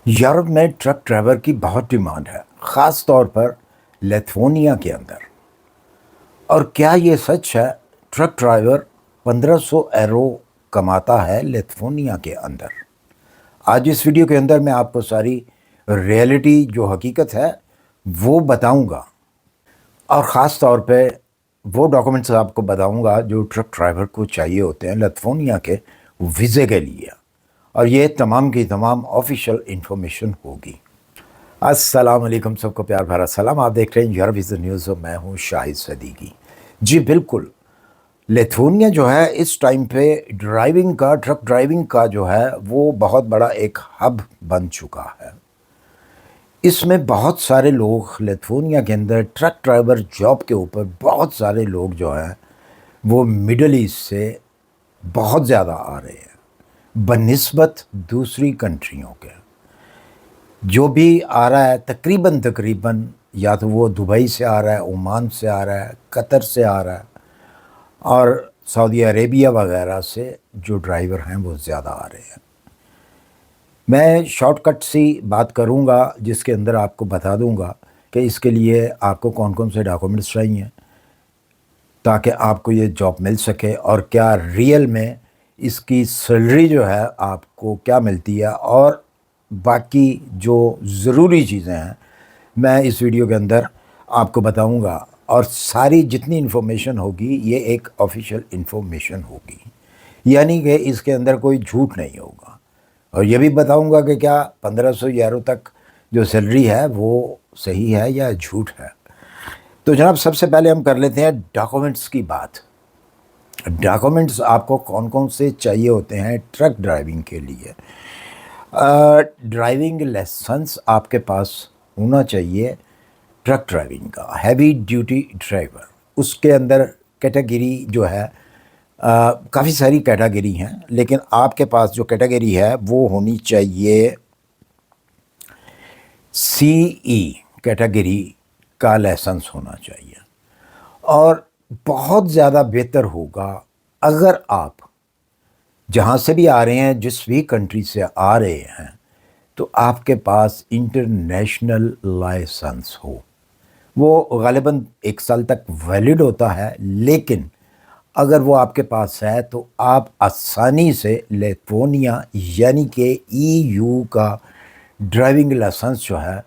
Europe में truck driver की बहुत डिमांड है, ख़ास तौर पर लिथुआनिया के अंदर। और क्या ये सच है, ट्रक ड्राइवर 1500 यूरो कमाता है लिथुआनिया के अंदर? आज इस वीडियो के अंदर मैं आपको सारी रियलिटी जो हकीकत है वो बताऊंगा, और ख़ास तौर पे वो डॉक्यूमेंट्स आपको बताऊंगा जो ट्रक ड्राइवर को चाहिए होते हैं लिथुआनिया के वीज़े के लिए। और ये तमाम की तमाम ऑफिशियल इंफॉर्मेशन होगी। अस्सलाम वालेकुम, सबको प्यार भरा सलाम। आप देख रहे हैं यूरोप विज़न न्यूज़ और मैं हूँ शाहिद सदीकी। जी बिल्कुल, लिथुआनिया जो है इस टाइम पे ड्राइविंग का, ट्रक ड्राइविंग का जो है वो बहुत बड़ा एक हब बन चुका है। इसमें बहुत सारे लोग लिथुआनिया के अंदर ट्रक ड्राइवर जॉब के ऊपर, बहुत सारे लोग जो हैं वो मिडल ईस्ट से बहुत ज़्यादा आ रहे हैं बनिस्बत दूसरी कंट्रियों के। जो भी आ रहा है तकरीबन तकरीबन या तो वो दुबई से आ रहा है, ओमान से आ रहा है, कतर से आ रहा है, और सऊदी अरेबिया वगैरह से जो ड्राइवर हैं वो ज़्यादा आ रहे हैं। मैं शॉर्टकट सी बात करूंगा जिसके अंदर आपको बता दूंगा कि इसके लिए आपको कौन कौन से डॉक्यूमेंट्स चाहिए ताकि आपको ये जॉब मिल सके, और क्या रियल में इसकी सैलरी जो है आपको क्या मिलती है, और बाकी जो ज़रूरी चीज़ें हैं मैं इस वीडियो के अंदर आपको बताऊंगा। और सारी जितनी इन्फॉर्मेशन होगी ये एक ऑफिशियल इन्फॉर्मेशन होगी, यानी कि इसके अंदर कोई झूठ नहीं होगा। और ये भी बताऊंगा कि क्या 1500 यूरो तक जो सैलरी है वो सही है या झूठ है। तो जनाब, सबसे पहले हम कर लेते हैं डॉक्यूमेंट्स की बात। डॉक्यूमेंट्स आपको कौन कौन से चाहिए होते हैं ट्रक ड्राइविंग के लिए? ड्राइविंग लाइसेंस आपके पास होना चाहिए ट्रक ड्राइविंग का, हैवी ड्यूटी ड्राइवर। उसके अंदर कैटेगरी जो है काफ़ी सारी कैटेगरी हैं, लेकिन आपके पास जो कैटेगरी है वो होनी चाहिए सीई कैटेगरी का लाइसेंस होना चाहिए। और बहुत ज़्यादा बेहतर होगा अगर आप जहाँ से भी आ रहे हैं, जिस भी कंट्री से आ रहे हैं, तो आपके पास इंटरनेशनल लाइसेंस हो। वो गालिबन 1 साल तक वैलिड होता है, लेकिन अगर वो आपके पास है तो आप आसानी से लिथुआनिया यानी कि ईयू का ड्राइविंग लाइसेंस जो है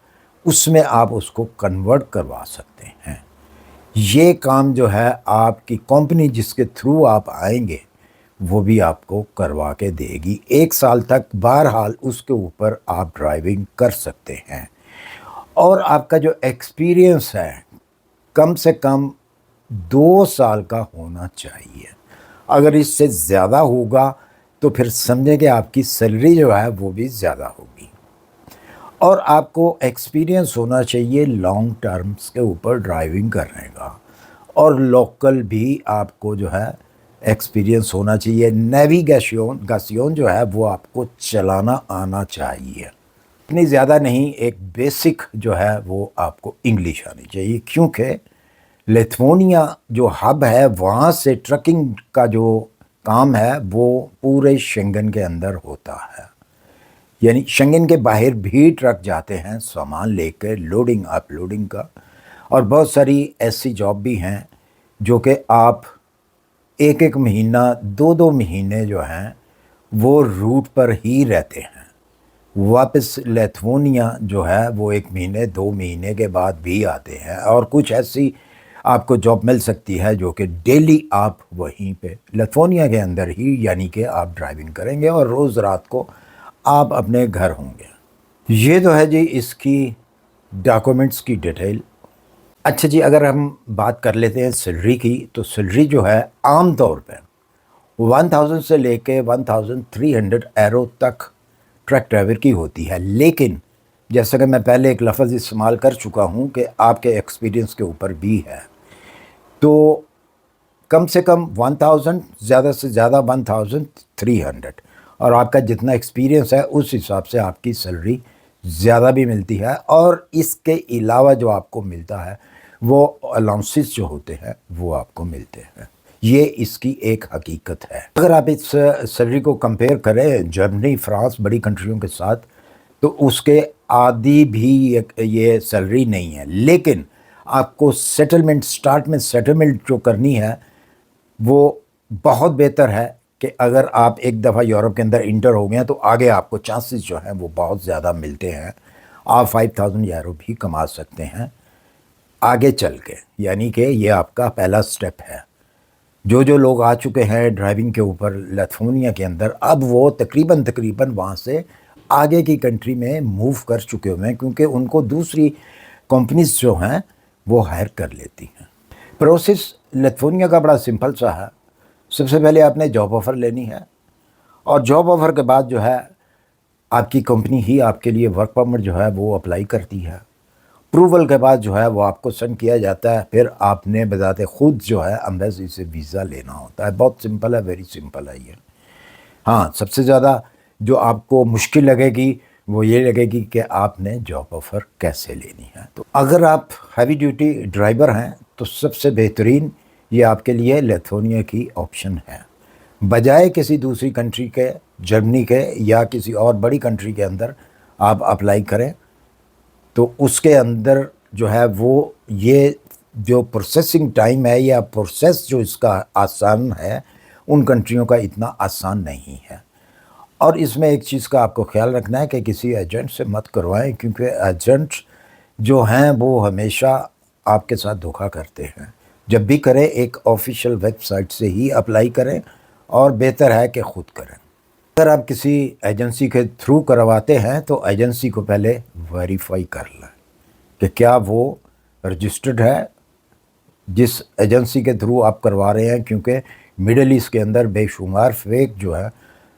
उसमें आप उसको कन्वर्ट करवा सकते हैं। ये काम जो है आपकी कंपनी जिसके थ्रू आप आएंगे वो भी आपको करवा के देगी। 1 साल तक बहरहाल उसके ऊपर आप ड्राइविंग कर सकते हैं। और आपका जो एक्सपीरियंस है कम से कम 2 साल का होना चाहिए। अगर इससे ज़्यादा होगा तो फिर समझें कि आपकी सैलरी जो है वो भी ज़्यादा होगी। और आपको एक्सपीरियंस होना चाहिए लॉन्ग टर्म्स के ऊपर ड्राइविंग करने का, और लोकल भी आपको जो है एक्सपीरियंस होना चाहिए। नेविगेशन जो है वो आपको चलाना आना चाहिए। इतनी ज़्यादा नहीं, एक बेसिक जो है वो आपको इंग्लिश आनी चाहिए, क्योंकि लिथुआनिया जो हब है वहाँ से ट्रकिंग का जो काम है वो पूरे शेंगन के अंदर होता है। यानी शेंगन के बाहर भी ट्रक जाते हैं सामान लेकर, लोडिंग अपलोडिंग का। और बहुत सारी ऐसी जॉब भी हैं जो कि आप 1-1 महीना, 2-2 महीने जो हैं वो रूट पर ही रहते हैं। वापस लिथुआनिया जो है वो 1 महीने 2 महीने के बाद भी आते हैं। और कुछ ऐसी आपको जॉब मिल सकती है जो कि डेली आप वहीं पे लिथुआनिया के अंदर ही, यानी कि आप ड्राइविंग करेंगे और रोज़ रात को आप अपने घर होंगे। ये तो है जी इसकी डॉक्यूमेंट्स की डिटेल। अच्छा जी, अगर हम बात कर लेते हैं सैलरी की, तो सैलरी जो है आम तौर पे 1000 से लेके 1300 यूरो तक ट्रक ड्राइवर की होती है। लेकिन जैसा कि मैं पहले एक लफ्ज़ इस्तेमाल कर चुका हूँ कि आपके एक्सपीरियंस के ऊपर भी है, तो कम से कम 1000, ज़्यादा से ज़्यादा 1300, और आपका जितना एक्सपीरियंस है उस हिसाब से आपकी सैलरी ज़्यादा भी मिलती है। और इसके अलावा जो आपको मिलता है वो अलाउंसेस जो होते हैं वो आपको मिलते हैं। ये इसकी एक हकीकत है। अगर आप इस सैलरी को कंपेयर करें जर्मनी, फ्रांस, बड़ी कंट्रियों के साथ, تو اس کے آدھی بھی یہ سیلری نہیں ہے، لیکن آپ کو سیٹلمنٹ اسٹارٹ میں سیٹلمنٹ جو کرنی ہے وہ بہت بہتر ہے کہ اگر آپ ایک دفعہ یورپ کے اندر انٹر ہو گئے ہیں تو آگے آپ کو چانسز جو ہیں وہ بہت زیادہ ملتے ہیں، آپ 5000 یورو بھی کما سکتے ہیں آگے چل کے، یعنی کہ یہ آپ کا پہلا سٹیپ ہے۔ جو لوگ آ چکے ہیں ڈرائیونگ کے اوپر لیتھونیا کے اندر، اب وہ تقریباً وہاں سے آگے کی کنٹری میں موو کر چکے ہوئے ہیں، کیونکہ ان کو دوسری کمپنیز جو ہیں وہ ہائر کر لیتی ہیں۔ پروسیس لیتھونیا کا بڑا سمپل سا ہے۔ سب سے پہلے آپ نے جاب آفر لینی ہے، اور جاب آفر کے بعد جو ہے آپ کی کمپنی ہی آپ کے لیے ورک پرمٹ جو ہے وہ اپلائی کرتی ہے۔ اپروول کے بعد جو ہے وہ آپ کو سینڈ کیا جاتا ہے، پھر آپ نے بذات خود جو ہے ایمبیسی سے ویزا لینا ہوتا ہے۔ بہت سمپل ہے، ویری سمپل ہے یہ۔ ہاں، سب سے زیادہ جو آپ کو مشکل لگے گی وہ یہ لگے گی کہ آپ نے جاب آفر کیسے لینی ہے۔ تو اگر آپ ہیوی ڈیوٹی ڈرائیور ہیں تو سب سے بہترین یہ آپ کے لیے لیتھونیا کی آپشن ہے، بجائے کسی دوسری کنٹری کے، جرمنی کے یا کسی اور بڑی کنٹری کے اندر آپ اپلائی کریں تو اس کے اندر جو ہے وہ یہ جو پروسیسنگ ٹائم ہے یا پروسیس جو اس کا آسان ہے ان کنٹریوں کا اتنا آسان نہیں ہے۔ اور اس میں ایک چیز کا آپ کو خیال رکھنا ہے کہ کسی ایجنٹ سے مت کروائیں، کیونکہ ایجنٹ جو ہیں وہ ہمیشہ آپ کے ساتھ دھوکہ کرتے ہیں۔ جب بھی کریں ایک آفیشیل ویب سائٹ سے ہی اپلائی کریں، اور بہتر ہے کہ خود کریں۔ اگر آپ کسی ایجنسی کے تھرو کرواتے ہیں تو ایجنسی کو پہلے ویریفائی کر لیں کہ کیا وہ رجسٹرڈ ہے جس ایجنسی کے تھرو آپ کروا رہے ہیں، کیونکہ مڈل ایسٹ کے اندر بے شمار فیک جو ہے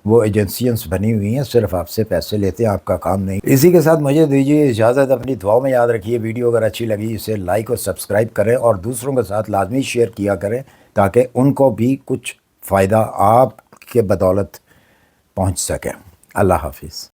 وہ ایجنسیاں بنی ہوئی ہیں، صرف آپ سے پیسے لیتے ہیں، آپ کا کام نہیں۔ اسی کے ساتھ مجھے دیجیے اجازت، اپنی دعاؤں میں یاد رکھیے۔ ویڈیو اگر اچھی لگی اسے لائک اور سبسکرائب کریں، اور دوسروں کے ساتھ لازمی شیئر کیا کریں تاکہ ان کو بھی کچھ فائدہ آپ کے بدولت پہنچ سکے۔ اللہ حافظ۔